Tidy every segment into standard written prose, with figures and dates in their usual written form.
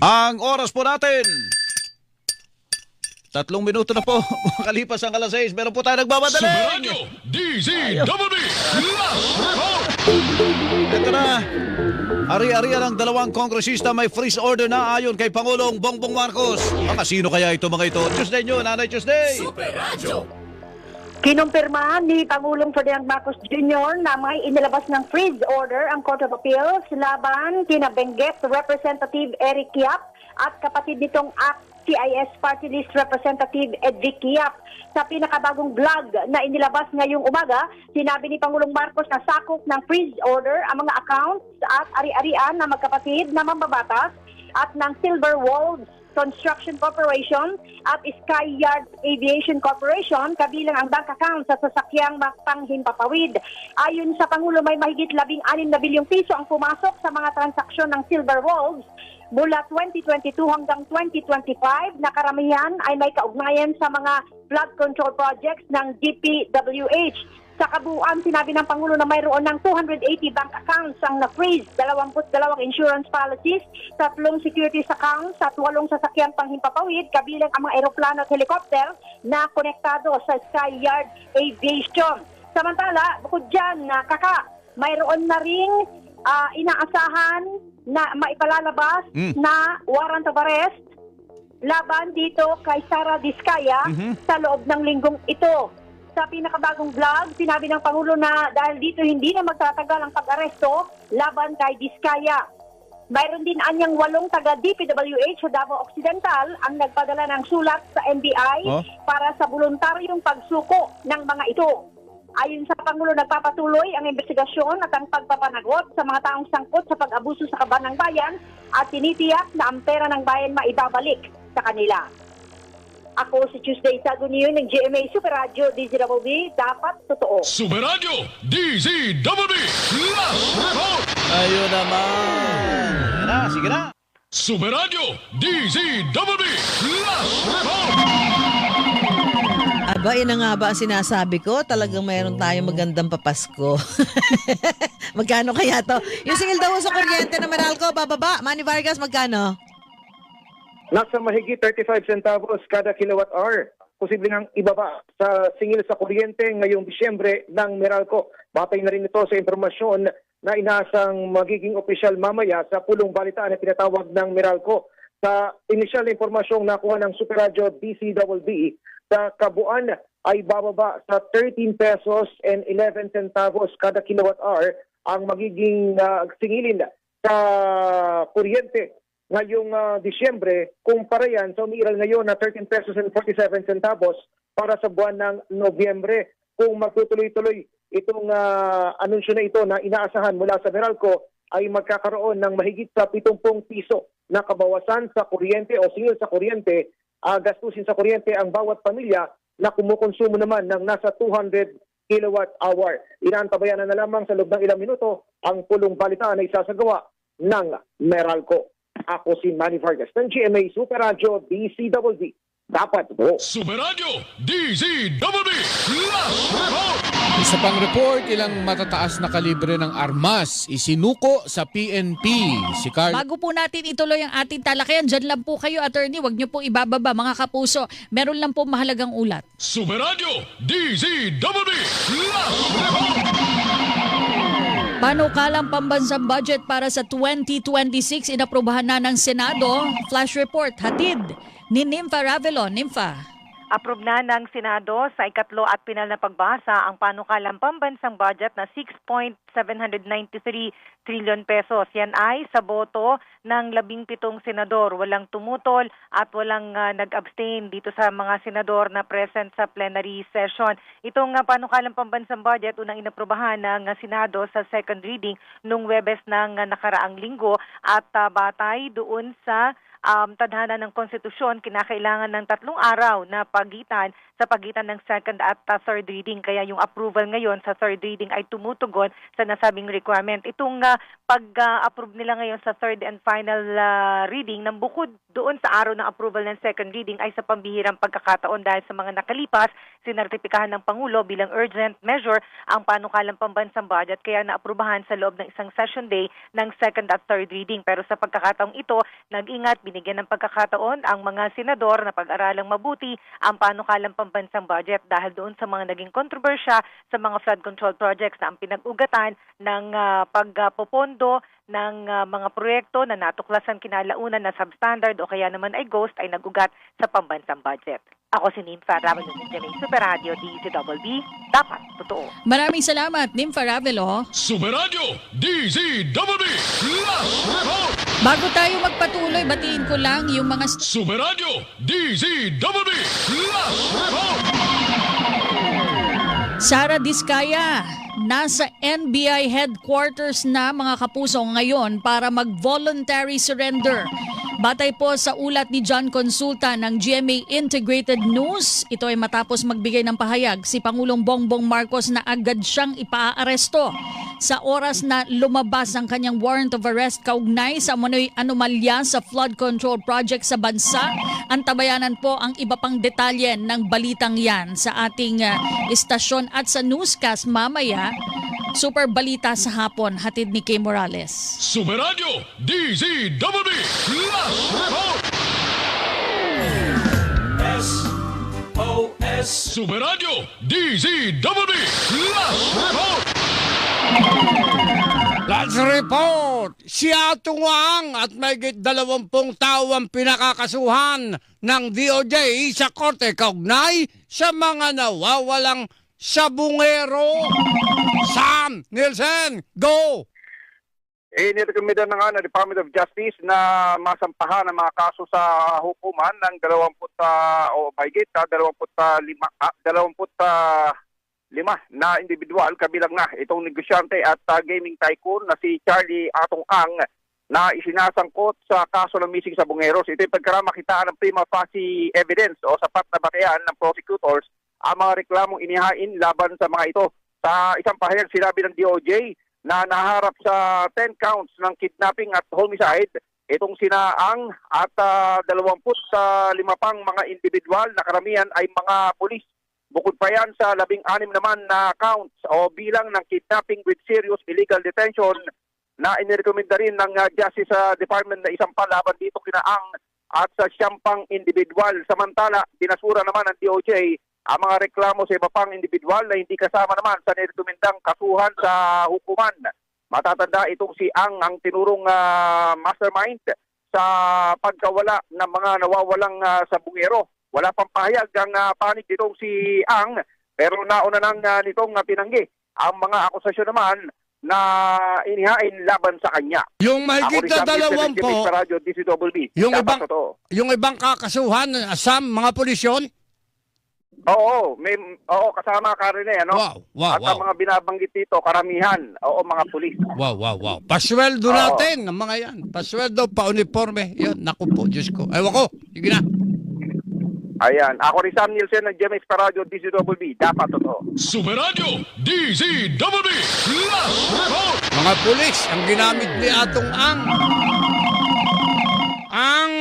Ang oras po natin, 3 minuto na po. Makalipas ang alas 6. Meron po tayo Sumaradyo, nagbamadali. DZWB, Last Report! Ito na. Ari-arian ng dalawang kongresista may freeze order na ayon kay Pangulong Bongbong Marcos. Mga sino kaya ito mga ito? Tuesday nyo, Nanay Tuesday. Kinumpirmahan ni Pangulong Ferdinand Marcos Jr. na may inilabas ng freeze order ang Court of Appeals laban kina Benguet Representative Eric Yap at kapatid nitong CIS Party List Representative Edvic Yap. Sa pinakabagong vlog na inilabas ngayong umaga, sinabi ni Pangulong Marcos na sakop ng freeze order ang mga accounts at ari-arian na magkapatid na mambabatas at ng Silver Wolves Construction Corporation at Skyyard Aviation Corporation kabilang ang bank account sa sasakyang panghimpapawid. Ayon sa Pangulo, may mahigit 16 na bilyong piso ang pumasok sa mga transaksyon ng Silver Wolves mula 2022 hanggang 2025 na karamihan ay may kaugnayan sa mga flood control projects ng DPWH. Sa kabuuan, sinabi ng Pangulo na mayroon ng 280 bank accounts ang na-freeze, 22 insurance policies, 3 securities accounts at 8 sasakyang panghimpapawid, kabilang ang mga aeroplano at helicopter na konektado sa Skyyard Aviation. Samantala, bukod dyan, mayroon na ring inaasahan na maipalalabas na warrant of arrest laban dito kay Sara Diskaya sa loob ng linggong ito. Sa pinakabagong vlog, sinabi ng Pangulo na dahil dito hindi na magtatagal ang pag-aresto laban kay Diskaya. Mayroon din anyang 8 taga-DPWH sa Davao Occidental ang nagpadala ng sulat sa NBI para sa voluntaryong pagsuko ng mga ito. Ayon sa Pangulo, nagpapatuloy ang investigasyon at ang pagpapanagot sa mga taong sangkot sa pag-abuso sa kaban ng bayan at tinitiyak na ang pera ng bayan maibabalik sa kanila. Ako si Tuesday Saguniyo ng GMA Super Radio DZWB, dapat totoo. Sumaradyo, DZWB, Last Report! Ayun naman. Yan na, sige na. Sumaradyo, DZWB, Last Report! Aba, yun na nga ba ang sinasabi ko? Talagang mayroon tayong magandang papasko. Magkano kaya to? Yung singil daw sa kuryente na Meralco, bababa. Manny Vargas, magkano? Nasa mahigit 35 centavos kada kilowatt hour. Posible nang ibaba sa singil sa kuryente ngayong Disyembre ng Meralco. Batay na rin ito sa impormasyon na inaasang magiging opisyal mamaya sa pulong balitaan na tinatawag ng Meralco. Sa inisyal na impormasyong nakuha ng Super Radio DCWB, sa kabuuan ay bababa sa 13 pesos and 11 centavos kada kilowatt hour ang magiging singilin sa kuryente ngayong Disyembre, kumpara yan sa umiiral ngayon na 13 pesos and 47 centavos para sa buwan ng Nobyembre. Kung magtutuloy-tuloy itong anunsyo na ito na inaasahan mula sa Meralco, ay magkakaroon ng mahigit sa 70 piso na kabawasan sa kuryente o singil sa kuryente, gastusin sa kuryente ang bawat pamilya na kumukonsumo naman ng nasa 200 kilowatt hour. Inaantabayan na lamang sa loob ng ilang minuto ang pulong balitaan na isasagawa ng Meralco. Ako si Manny Vargas ng GMA Super Radio DCWB. Dapat po. Sumaradyo, DZWB, Last Report! Isa pang report, ilang matataas na kalibre ng armas isinuko sa PNP. Si Carl... Bago po natin ituloy ang ating talakayan, dyan lang po kayo, attorney. Huwag niyo po ibababa, mga kapuso. Meron lang po mahalagang ulat. Sumaradyo, DZWB, Last Report! Panukalang pambansang budget para sa 2026 inaprubahan na ng Senado. Flash report, hatid ni Nympha Ravelo. Nympha. Approve na ng Senado sa ikatlo at pinal na pagbasa ang panukalang pambansang budget na 6.793 trillion pesos. Yan ay sa boto ng 17 senador. Walang tumutol at walang nag-abstain dito sa mga senador na present sa plenary session. Itong panukalang pambansang budget unang inaprubahan ng Senado sa second reading nung Webes ng nakaraang linggo at batay doon sa tadhana ng konstitusyon, kinakailangan ng 3 araw na pagitan sa pagitan ng second at third reading. Kaya yung approval ngayon sa third reading ay tumutugon sa nasabing requirement. Itong pag-approve nila ngayon sa third and final reading, nang bukod doon sa araw ng approval ng second reading ay sa pambihirang pagkakataon dahil sa mga nakalipas, sinertipikahan ng Pangulo bilang urgent measure ang panukalang pambansang budget kaya naaprubahan sa loob ng isang session day ng second at third reading. Pero sa pagkakataong ito, nag-ingat, binigyan ng pagkakataon ang mga senador na pag-aralang mabuti ang panukalang pambansang budget dahil doon sa mga naging kontrobersya sa mga flood control projects na ang pinag-ugatan ng pagpopondo ng mga proyekto na natuklasan kinalaunan na substandard o kaya naman ay ghost ay nagugat sa pambansang budget. Ako si Nympha Ravelo ng GMA Super Radio DZBB. Dapat totoo. Maraming salamat, Nympha Ravelo. Super Radio DZBB Last Report. Bago tayo magpatuloy, batiin ko lang yung mga Super Radio DZBB Last Report. Sara Diskaya, nasa NBI headquarters na mga kapuso ngayon para mag-voluntary surrender. Batay po sa ulat ni John Consulta ng GMA Integrated News, ito ay matapos magbigay ng pahayag si Pangulong Bongbong Marcos na agad siyang ipaaresto sa oras na lumabas ang kanyang warrant of arrest kaugnay sa anomalya sa flood control project sa bansa. Antabayanan po ang iba pang detalye ng balitang yan sa ating istasyon at sa newscast mamaya. Super balita sa hapon, hatid ni Kay Morales. Super Radio DZBB Last Report. SOS. Super Radio DZBB Last Report. Let's report! Si Atong Wang at may 20 tao ang pinakakasuhan ng DOJ sa korte kaugnay sa mga nawawalang sabungero. Sam Nielsen, go! Inirekomenda na nga ng Department of Justice na masampahan ang mga kaso sa hukuman ng 25 na individual, kabilang na itong negosyante at gaming tycoon na si Charlie Atong Ang na isinasangkot sa kaso ng missing sabungeros. Ito yung pagkaramakitaan ng prima facie evidence o sapat na batayan ng prosecutors ang mga reklamong inihain laban sa mga ito. Sa isang pahayag, sinabi ng DOJ na naharap sa 10 counts ng kidnapping at homicide itong sina Ang at 25 pang mga individual na karamihan ay mga pulis. Bukod pa yan sa 16 naman na counts o bilang ng kidnapping with serious illegal detention na inirekomenda rin ng Justice Department na isang laban dito kina Ang at sa 10 pang individual. Samantala, binasura naman ng DOJ ang mga reklamo sa iba pang individual na hindi kasama naman sa nirekomendang kasuhan sa hukuman. Matatanda itong si Ang ang tinurong mastermind sa pagkawala ng mga nawawalang sabungero. Wala pang pahayag ang panig nitong si Ang, pero nauna nang nitong tinanggi ang mga akusasyon naman na inihain laban sa kanya. Yung mahigit na 20 yung ibang kakasuhan, Sam, mga pulisyon? Oo, kasama ka rin Wow. At ang mga binabanggit dito, karamihan, mga pulis. Wow. Pasweldo natin ang mga yan. Pasweldo, pa-uniforme. Yan, naku po, Diyos ko. Ewan ko, sige na. Ayan, ako rin Sam Nielsen ng GMA Radio DZBB. Dapat totoo. Super Radio DZBB Last Report. Mga pulis, ang ginamit ni Atong Ang. Ang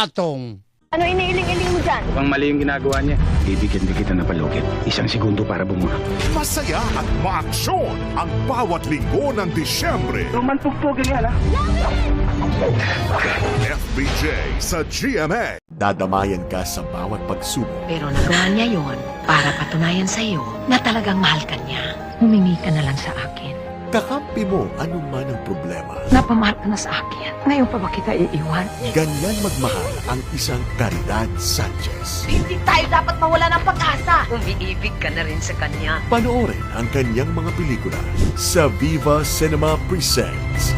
Atong. Ano iniiling-iling mo dyan? Mukhang mali yung ginagawa niya. Bibigyan din kita ng palugit. 1 segundo para bumuha. Masaya at maaksyon ang bawat linggo ng Disyembre. Tumantugtugin yan, ha? FBJ sa GMA. Dadamayan ka sa bawat pagsubok. Pero nagawa niya yon para patunayan sa iyo na talagang mahal ka niya. Humingi ka na lang sa akin. Kakampi mo anuman ang problema. Napamahal ka na sa akin. Ngayon pa ba kita iiwan? Ganyan magmahal ang isang Caridad Sanchez. Hindi tayo dapat mawala ng pag-asa. Umiibig ka na rin sa kanya. Panoorin ang kanyang mga pelikula sa Viva Cinema Presents.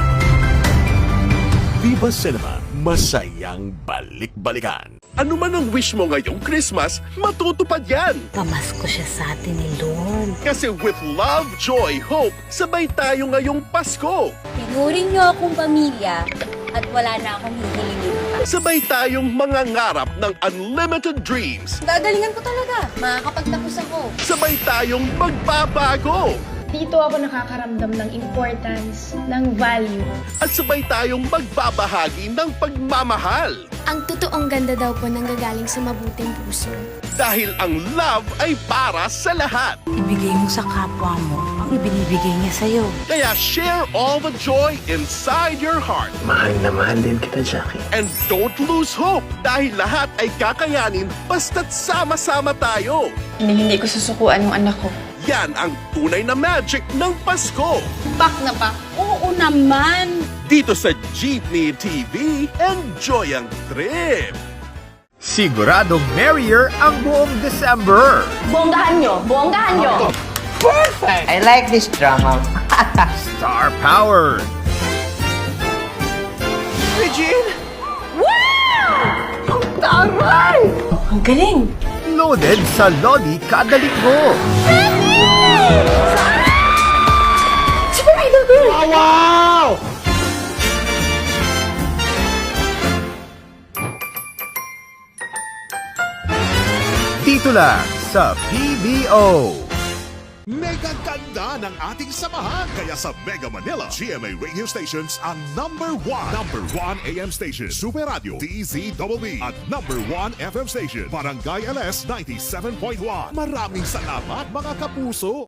Viva Cinema, masayang balik-balikan. Ano man ang wish mo ngayong Christmas, matutupad yan! Pamasko siya sa atin ni Lord. Kasi with love, joy, hope, sabay tayo ngayong Pasko! Tinuring niyo akong pamilya at wala na akong hihilingin pa. Sabay tayong mangangarap ng unlimited dreams. Gagalingan ko talaga. Makakapagtapos ako. Sabay tayong magbabago. Dito ako nakakaramdam ng importance, ng value. At sabay tayong magbabahagi ng pagmamahal. Ang totoong ganda daw po nanggagaling sa mabuting puso. Dahil ang love ay para sa lahat. Ibigay mo sa kapwa mo ang ibinibigay niya sa'yo. Kaya share all the joy inside your heart. Mahal na mahal din kita, Jackie. And don't lose hope dahil lahat ay kakayanin basta't sama-sama tayo. Hindi ko susukuan yung anak ko. Yan ang tunay na magic ng Pasko. Pak na pak. Oo naman. Dito sa Jeepney TV, enjoy ang trip! Siguradong merrier ang buong December. Bonggahan nyo! Bonggahan nyo! Perfect! I like this drama. Star Power. Regine! Wow! Taray! Ang galing! Loaded sa Lodi kada linggo. Super Idol Girl! Wow! Dito lang sa PBO. Mega ganda ng ating samahan. Kaya sa Mega Manila, GMA Radio Stations ang number 1 AM station, Super Radio, DZBB, at number 1 FM station, Barangay LS 97.1. Maraming salamat mga kapuso.